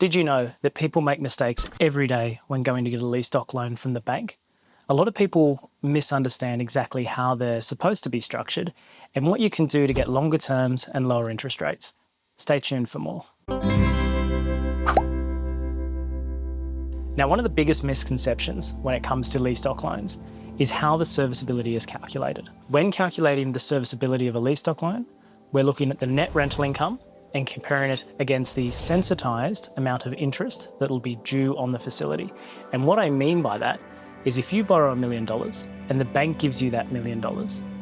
Did you know that people make mistakes every day when going to get a lease doc loan from the bank? A lot of people misunderstand exactly how they're supposed to be structured and what you can do to get longer terms and lower interest rates. Stay tuned for more. Now, one of the biggest misconceptions when it comes to lease doc loans is how the serviceability is calculated. When calculating the serviceability of a lease doc loan, we're looking at the net rental income and comparing it against the sensitised amount of interest that will be due on the facility. And what I mean by that is if you borrow $1 million and the bank gives you that $1 million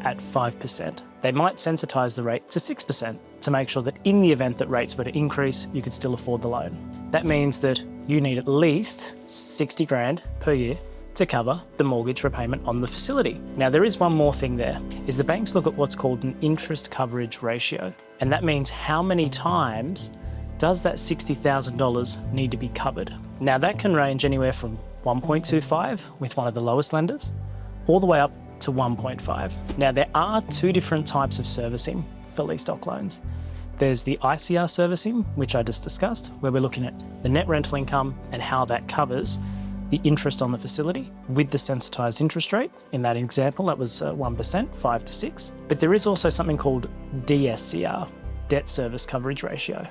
at 5%, they might sensitise the rate to 6% to make sure that in the event that rates were to increase, you could still afford the loan. That means that you need at least 60 grand per year to cover the mortgage repayment on the facility. Now, there is one more thing there, is the banks look at what's called an interest coverage ratio. And that means how many times does that $60,000 need to be covered? Now, that can range anywhere from 1.25 with one of the lowest lenders, all the way up to 1.5. Now, there are two different types of servicing for lease doc loans. There's the ICR servicing, which I just discussed, where we're looking at the net rental income and how that covers the interest on the facility with the sensitised interest rate. In that example, that was 1%, 5 to 6. But there is also something called DSCR, debt service coverage ratio.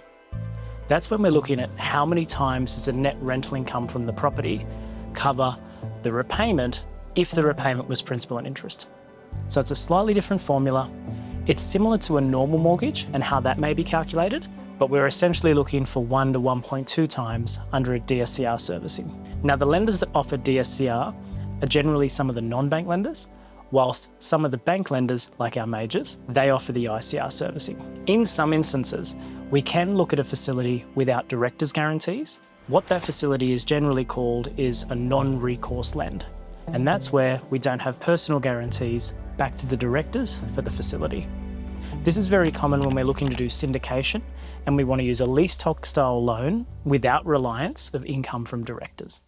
That's when we're looking at how many times does the net rental income from the property cover the repayment if the repayment was principal and interest. So it's a slightly different formula. It's similar to a normal mortgage and how that may be calculated, but we're essentially looking for 1 to 1.2 times under a DSCR servicing. Now, the lenders that offer DSCR are generally some of the non-bank lenders, whilst some of the bank lenders, like our majors, they offer the ICR servicing. In some instances, we can look at a facility without directors' guarantees. What that facility is generally called is a non-recourse lend, and that's where we don't have personal guarantees back to the directors for the facility. This is very common when we're looking to do syndication and we want to use a lease doc style loan without reliance of income from directors.